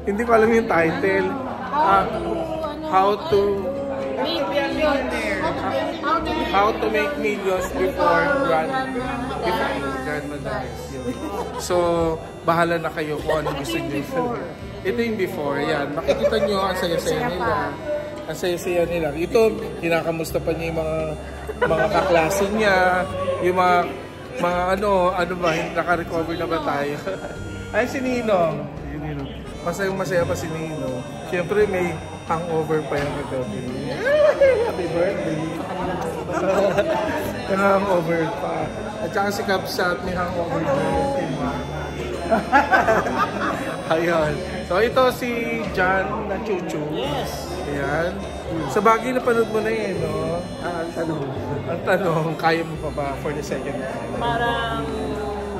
Hindi ko alam yung title. How to make millions before grandmother. So, bahala na kayo kung ano gusto nyo. Ito yung before, yan. Makikita nyo, ang saya-saya nila. Ang saya-saya nila. Ito, kinakamusta pa niya yung mga kaklase niya, yung mga ano ba, naka-recover na ba tayo? Ay, si Ninong. Masayang-masaya pa si Ninong. Siyempre, may hangover pa yung kagabi. Happy birthday! May hangover pa. At saka si Kapsat, may hangover pa. Ayun. So, ito si John na Chuchu. Yes! Ayan. Sa bagay, napanood mo na yun, no? Ang tanong, kaya mo pa ba for the second time? Parang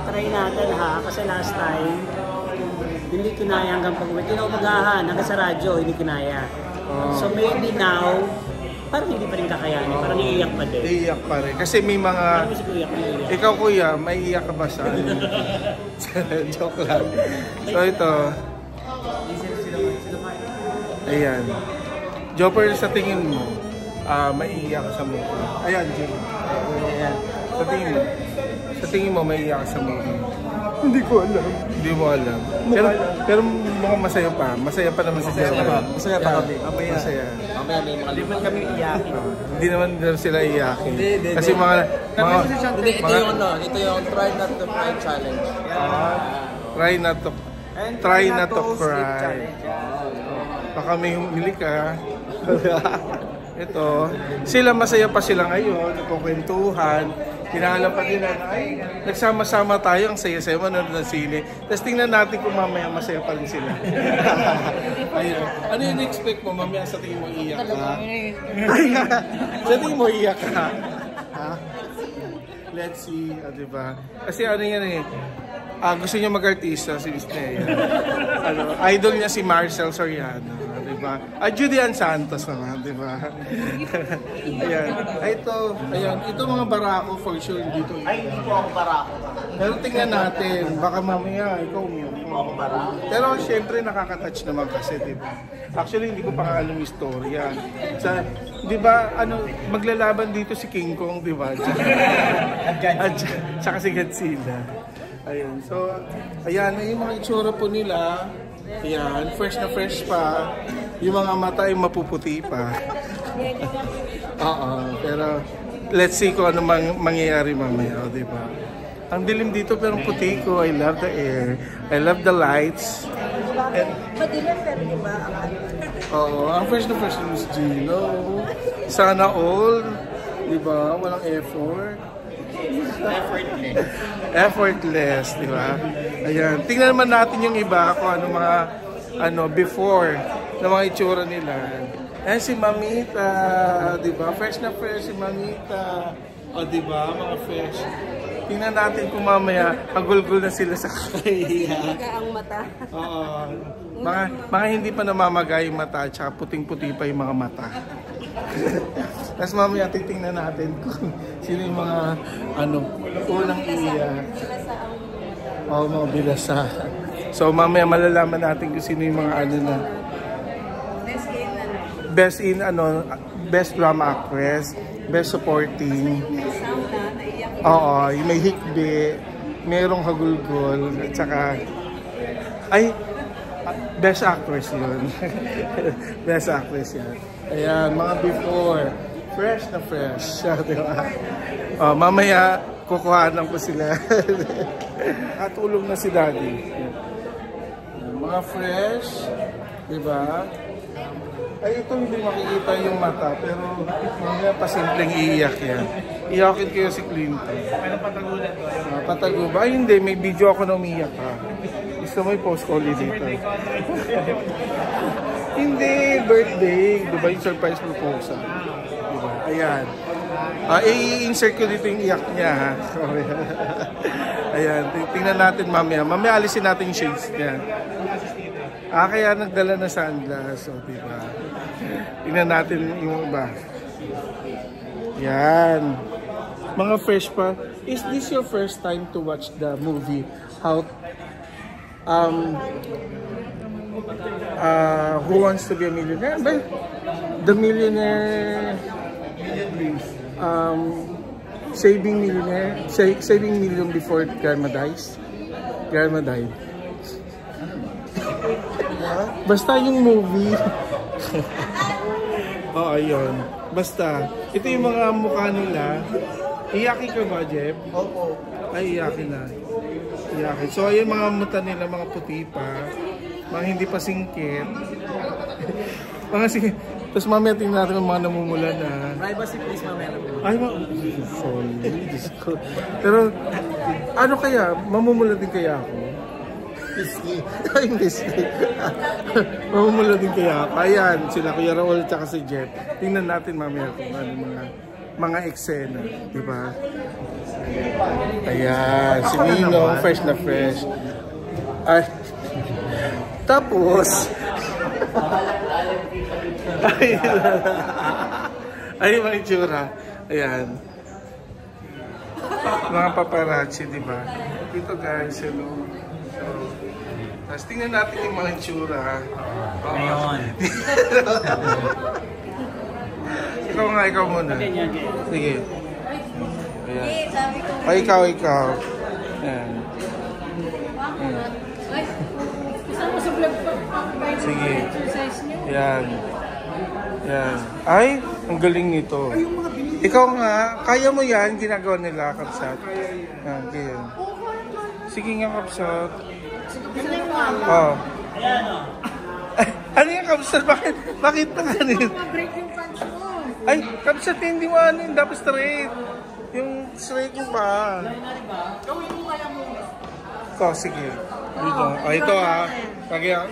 try natin ha, kasi last time, hindi kinaya hanggang pag-uwi. Kinaumagahan, hanggang sa radyo, hindi kinaya. So maybe now, parang hindi pa rin kakayanin, parang iiyak pa din. Iiyak pa rin. Kasi may mga... Ikaw kuya, may iyak ka ba sa ano? Joke lang. So ito. Ayan. Jopper, sa tingin mo, maiiyak sa movie. Ayan, Jim. Ayan. Sa tingin mo, maiiyak sa movie. Hindi ko alam. Hindi mo alam. Pero mukhang masaya pa. Masaya pa naman sa Jopper. Masaya pa kami. Masaya. Mamaya may mga liban kami iyakin. Hindi naman sila iyakin. Kasi mga... Ito yung try not to cry challenge. Try not to cry. Baka may humili ka. Ito, sila masaya pa sila ngayon, nagkukwentuhan, kinaalam pa nila na ay, nagsama-sama tayo, ang saya-saya manood ng sine. Tapos tingnan natin kung mamaya masaya pa rin sila. Ayun. Ano yung expect mo? Mamaya sa tingin mo iiyak ka? Sa tingin mo iiyak ka? Ha? Let's see, diba? Kasi ano yan eh, gusto niya mag-artista si Disney. Idol niya si Marcel Soriano. Diba? Julian Santos naman, diba? Ayan. Ito mga barako for sure dito. Ay, hindi po ako barako. Pero tingnan natin, baka mamaya ikaw umiyak. Hindi po ako barako. Pero syempre nakaka-touch naman kasi, diba? Actually, hindi ko pa alam yung istorya. Diba, maglalaban dito si King Kong, diba? At saka si Godzilla. Ayun. So, ayan, yung mga itsura po nila. Ayan, fresh na fresh pa. Yung mga mata ay mapuputi pa. Pero let's see kung ano mangyayari mamaya, di ba? Ang dilim dito pero puti ko. I love the air. I love the lights. Madilim pero di ba? Ang fresh na fresh ni Gino. Sana all, di ba? Walang effort. Effortless, di ba? Ayan. Tingnan naman natin yung iba kung ano before na mga itsura nila. Ayan si Mamita, di ba? Fresh na fresh si Mamita. Di ba? Mga fresh. Tingnan natin kung mamaya agulgul na sila sa kakahiya. Ang mata. Mga hindi pa namamagay yung mata, tsaka puting-puti pa yung mga mata. Tapos mamaya titingnan natin kung sino yung mga unang iiyak. Mga bilasa. So mamaya malalaman natin kung sino yung mga na best drama actress, best supporting. Yung may hikbi, merong hagulgol, at saka best actress yun. Best actress yan. Ayan, mga before. Fresh na fresh. Diba? Mamaya, kukuhanan ko sila. Katulong na si Daddy. Mga fresh. Diba? Ay, ito hindi makikita yung mata. Pero mamaya pasimpleng iiyak yan. Iyakin kayo si Clinton. Patago ba? Ay, hindi. May video ako na umiyak ha. Gusto mo i-post ko ulit dito. Hindi, birthday. Diba yung surprise proposal? Diba? Ayan. I-insert ko dito yung iyak niya ha. Ayan, tingnan natin mamaya. Mamaya alisin natin yung shades niya. Kaya nagdala na sunglass. So, diba? Tingnan natin yung iba. Yan. Mga fresh pa. Is this your first time to watch the movie? How Who Wants to be a Millionaire? Ba? The Millionaire, Saving Million Before Grandma Dies. Grandma Died. Basta yung movie. Oo, ayun. Basta, ito yung mga mukha nila. Iyakin ka ba, Jeff? Opo. Ay, iyakin na. Iyakin. So, ayun mga mata nila, mga puti pa. Mga hindi pa singkit. Mga singkit. Tapos mamaya tingnan natin ang mga namumula na. Privacy please, mamaya. Ay, sorry. Diyos ko. Pero, ano kaya? Mamumula din kaya ako? Ay, Misty. Mamumula din kaya ako. Ayan, sila Kuya Raul at si Jeff. Tingnan natin mamaya kung ano mga eksena. Diba? Ayan, si Ninong, fresh na fresh. Ay, tapos, ay, mga itsura. Ayan. Mga paparazzi, di ba? Dito guys, hello. So, tapos tingnan natin yung mga itsura. Ngayon. Ikaw muna. Sige. Ayan. Ay, ikaw. Ayan. Sige. Yan. Yan. Ay, ang galing nito. Ikaw nga, kaya mo yan, ginagawa nila, Kapsat. Yan, kaya. Sige nga, Kapsat. Oh. Ay, ano yung Kapsat? Bakit na ganun? Ay, Kapsat, hindi mo ano yun, dapat straight. Yung straight yung pa. Gawin mo kaya mo. Ikaw, sige. Dito. Ito ha. Kaya,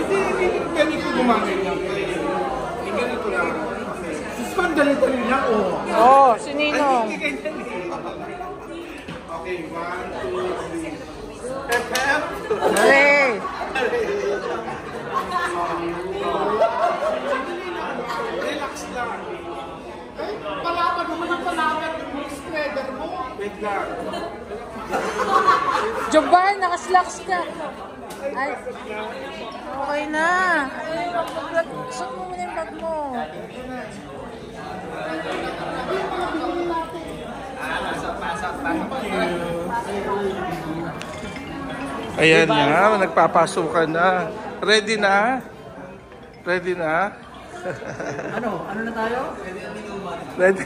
hindi ganito gumaganyan. Hindi ganito lang. Suspend ganito rin lang, oh. Oo, si Ninong. Hindi ganyan eh. Okay, 1, 2, 3. FF. Hey! Relax lang. Ay, palaban naman ang palaban yung spreader mo. Wait lang. Joban, nakaslacks ka. Ay, okay na. Suot mo muna yung bag mo. Ayan na, nagpapasukan na. Ready na? Ready na? Ano na tayo? Ready?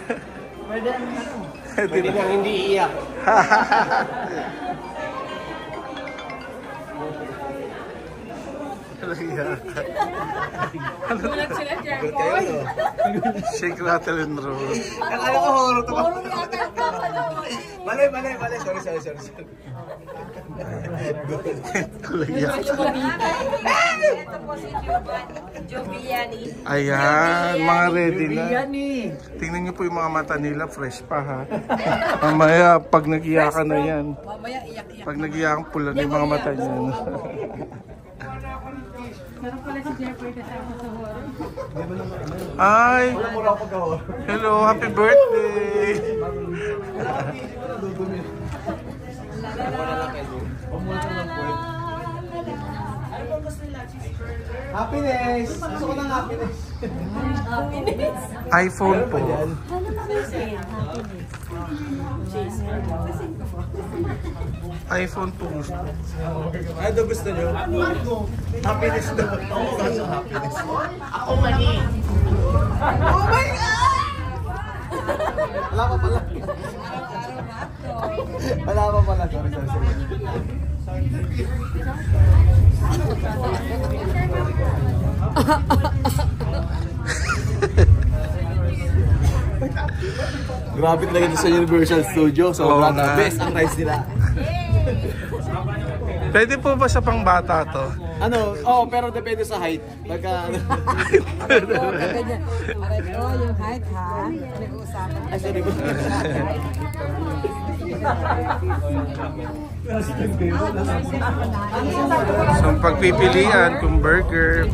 Pwede ang ano? Ready na. Hindi iiyak. Gulat sila, Jeffoy. Shake, rattle, and roll. Akala ko horror to. Puro yata ang kakalawa. Mali. Sorry. Ito po si Joviani. Ayan, mga ready na. Tingnan niyo po yung mga mata nila, fresh pa ha. Mamaya, pag nag-iyakan na yan. Mamaya iyak-iyak. Pag nag-iyakan, pula na yung mga mata niya. Meron pala si Jeffoy kasama sa horror. Ay! Hello, happy birthday! Happiness! Gusto ko ng happiness. iPhone po. iPhone po gusto. Ano gusto nyo? Happiness daw. Happiness. Ako mali. Oh my God! Wala pa pala. Sorry. Grabe talaga dito sa Universal Studio. Sobrang best ang rides nila. Pwede po ba sa pangbata to? Ano? Pero depende sa height. Pagka ano. Yung height ha. Nag-uusapan. Ay, sorry po. So, pagpipilian kung burger,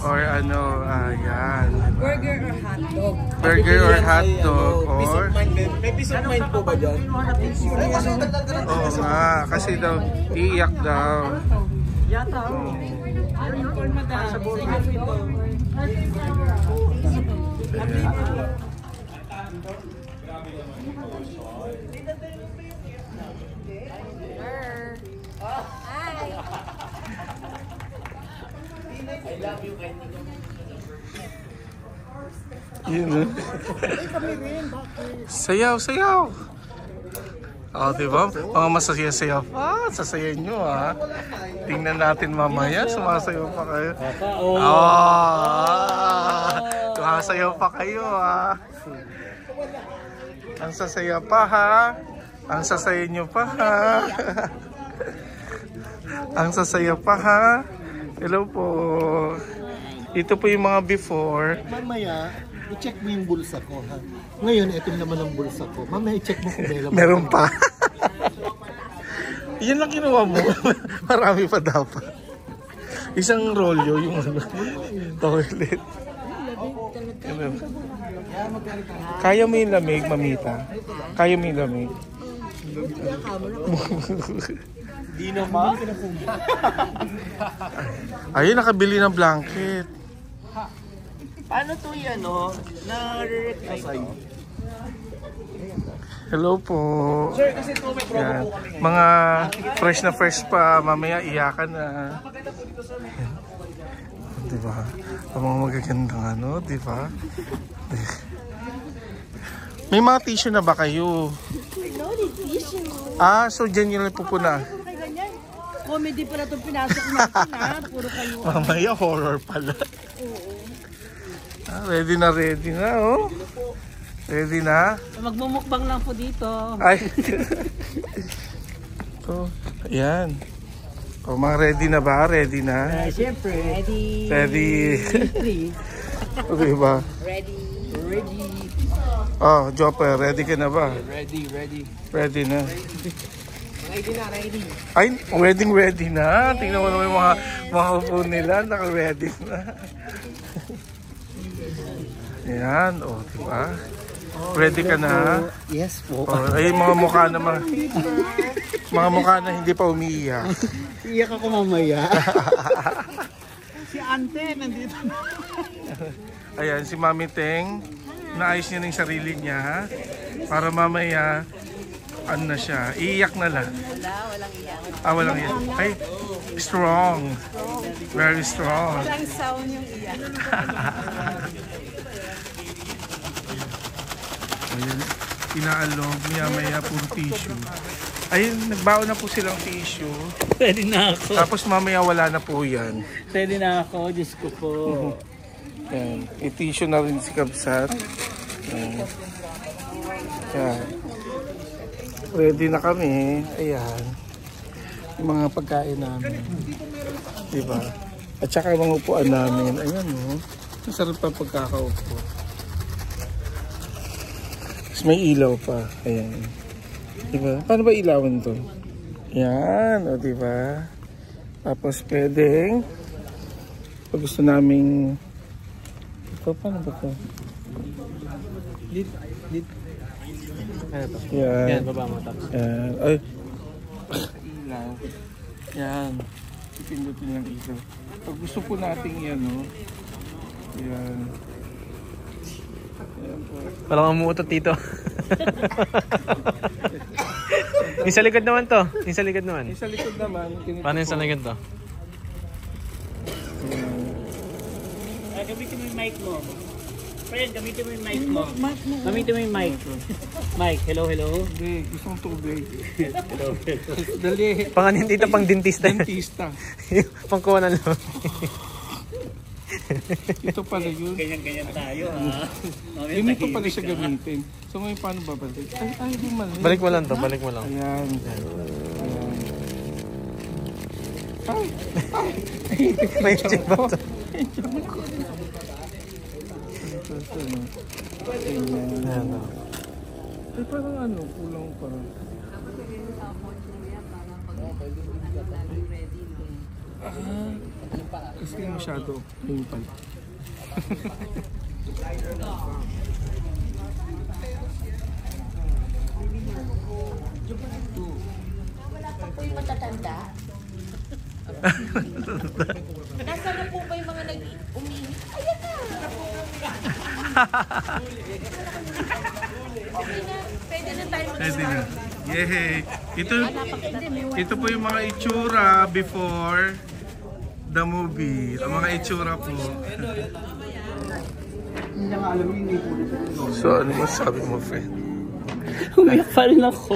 Or ano, ayan. Burger or hotdog? Burger or hotdog Peace or... of mind. May peace of mind po ba dyan? Oo nga, kasi daw, iiyak daw. Yata, oh. Or madam, sa inyo ito. Yun, sayaw, sayaw. Oh, diba? Mga masasaya-saya pa. Sasayaw nyo, ha? Tingnan natin mamaya. Sumasayaw pa kayo. Sumasayaw pa kayo, ha? Ang sasaya pa, ha? Ang sasaya nyo pa, ha? Ang sasaya pa, ha? Hello po. Ito po yung mga before. Mamaya, i-check mo yung bulsa ko, ha? Ngayon, ito naman ang bulsa ko. Mamaya, i-check mo kung meron pa. Yan lang kinuha mo. Marami pa dapat. Isang rolyo yung toilet. Kaya mo yung lamig, mamita? Kaya mo yung lamig? Di naman. Ayun, nakabili ng blanket. Paano to yan, no? Na-request sa'yo? Hello po. Sir, kasi to may promo Yan. po kami. Mga fresh na fresh pa, mamaya iyakan na. Diba? Ang mga magagandang ano, diba? May mga tissue na ba kayo? No, di tissue. Ah, so dyan yun lang pupuna. Comedy pala itong pinasok natin, ha? Puro kayo. Mamaya horror pala. Ah, ready na, oh. Ready na? Magmumukbang lang po dito. Ay. So, ayan. O, mga ready na ba? Ready na? Siyempre. Ready. Ready. Okay ba? Ready. Oh, Jopper, ready ka na ba? Ready. Ready na. Ready. Ay, ready na. Tingnan mo naman yung mga upo nila. Naka-ready na. Ayan, o, diba? Ready ka na? Yes po. Oh, ay, mga mukha naman. Mga mukha na hindi pa umiiyak. Iyak ako mamaya. Si Ante, nandito na. Ayan, si Mami Teng. Naayos niya ng sarili niya. Para mamaya, ano na siya, iiyak na lang. Walang iyak. Ah, walang iyak. Ay, strong. Very strong. Walang sound yung iyak. Ayun, inaalog niya maya puro tissue. Ayun, nagbaon na po silang tissue. Pwede na ako. Tapos mamaya wala na po yan. Pwede na ako, Diyos ko po. Yan. I-tissue na rin si Kabsat. Yan. Yan. Ready na kami. Ayan. Yung mga pagkain namin. Diba? At saka mga upuan namin. Ayan o. Masarap pa pagkakaupo. Tapos may ilaw pa. Ayan. Diba? Paano ba ilawan to? Yan. O diba? Tapos pwedeng pag gusto naming ito, paano ba ito? Yan. Yan, baba mo tapos. Yan. Ay. Ilaw. Yan. Ipindutin yung ilaw. Pag gusto po natin yan, no? Yan. Yan po. Walang umuutot dito. Yung sa likod naman to. Yung sa likod naman. Yung sa likod naman. Paano yung sa likod to? Gamitin mo yung mic mo. Friend, gamitin mo yung mic mo. Gamitin mo yung mic. Mike, hello. Hindi, gustong tubig. Dali. Panganin dito pang dentista. Dentista. Pangkuha na lang. Ito pala yun. Ganyan tayo, ha? Yun ito pala siya gamitin. So ngayon paano babalik? Ay, di mali. Balik mo lang to, balik mo lang. Ayan. Ay. May check ba to? Ayan. Ay, parang ano, kulang pa. Kasi masyado pimple. Wala pa po yung matatanda. Nasaan na po ba yung mga nag-umihi? Ayan na! Okay na, pwede na tayo Pwede na. Yay! Ito po yung mga itsura before the movie. Ang mga itsura po. So, ano masasabi mo, friend? Umiyak pa rin ako.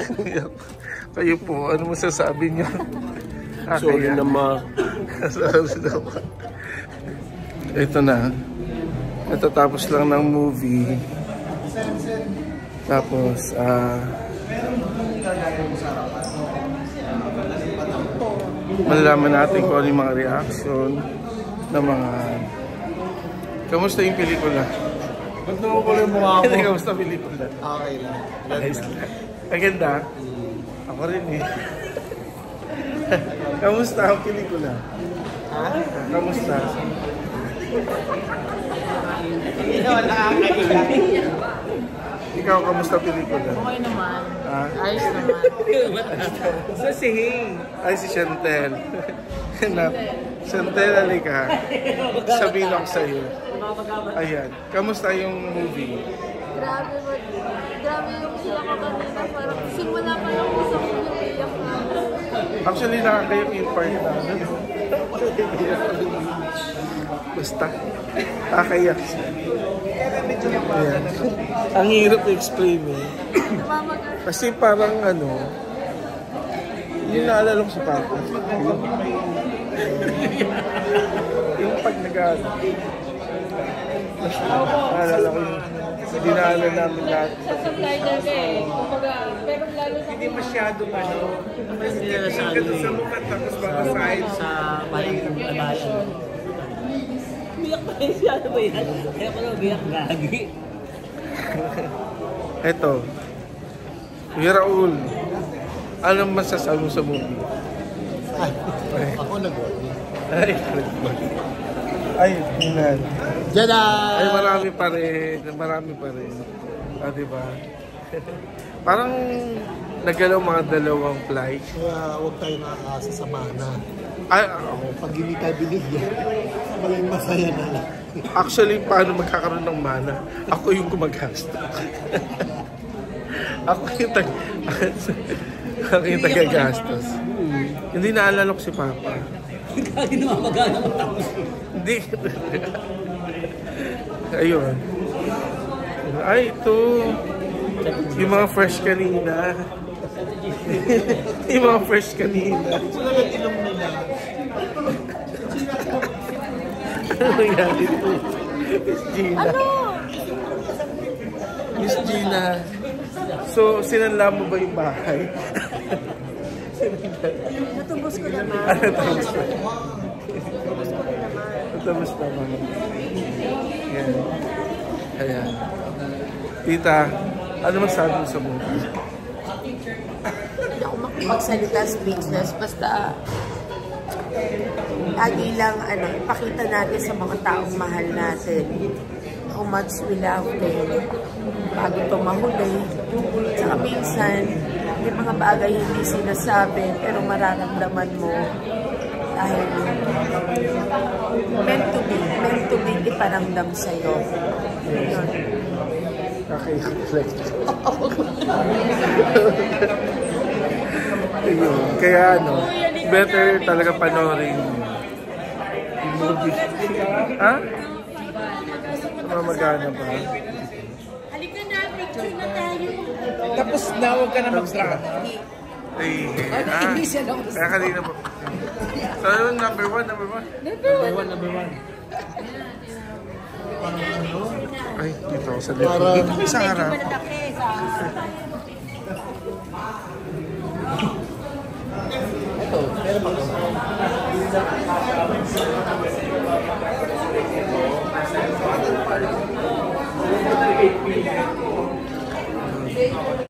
Kayo po, ano masasabi niyo? Sorry naman. Sorry naman. Ito na. Natatapos lang ng movie. Tapos, malalaman natin kung ano yung mga reaction ng mga... Kamusta yung pelikula? Ba't naman ko yung mukha ko? Kamusta pelikula? Okay lang. Ayos lang. Maganda. Ako rin eh. Kamusta ang pelikula? Ha? Kamusta? Ikaw, kamusta pelikula? Okay naman. Ha? Ayos naman. Sa si Hing. Ay, si Chantel. Chantel, halika. Sabihin ako sa'yo. Ayan. Kamusta yung movie? Grabe yung iyak ko kanina. Parang simula pa lang gusto ko yung iyak na. Actually, nakakayak yung part na. Basta. Nakakayak siya. Ayan. Ang hirap i-explain eh. Kasi parang ano, yung naalala ko sa papa. Yung pag nag-ano. Naalala ko yung dinaanan namin lahat. Sa subtitle ka eh. Kumbaga, pero lalo sa... Hindi masyadong ano. Hindi nila sa Ganun sa mukha tapos babasahin. sa parang kabayan. Biyak pa rin siya. Ano ba yan? Kaya ko lang biyak gagi. Eto. Kuya Raul. Anong masasabi mo sa movie? Ako nag-worry. Ay, hinan. Diyan na! Ay, marami pa rin. Marami pa rin. Ah, diba? Parang nagalaw mga dalawang flight. Kaya huwag tayo nakakasa sa mana. Ay, ako. Pag hindi tayo binigyan, maging masaya na lang. Actually, paano magkakaroon ng mana? Ako yung gumagasta. Ako yung tagagastos. Hindi naalala ko si Papa. Kaya naman magana matapos. Hindi. Ayun. Ay, ito. Yung mga fresh kanina. Yung mga fresh kanina. Sino yung inom nila? Ano nangyari ito? Miss Gina. Miss Gina. So, sinanla mo ba yung bahay? Natubos ko naman. Natubos ko. Natubos naman. Yan. Ayan. Tita, ano masabi mo sa mundo? Hindi ako makapagsalita, speechless. Basta, lagi lang, ipakita natin sa mga taong mahal natin how much we love them bago ito mahuli. Saka minsan, may mga bagay hindi sinasabi, pero mararamdaman mo dahil meant to be iparamdam sa'yo. Yun. Kaka-reflect. Kaya ano, better talaga panoorin yung movie. Ha? Mamagana pa. Halika na, picture na tayo. Tapos na, huwag ka na mag-drama. Ay, kaya kanina po. So, yun, number one. Ay, dito ako sa dito. Isang harap.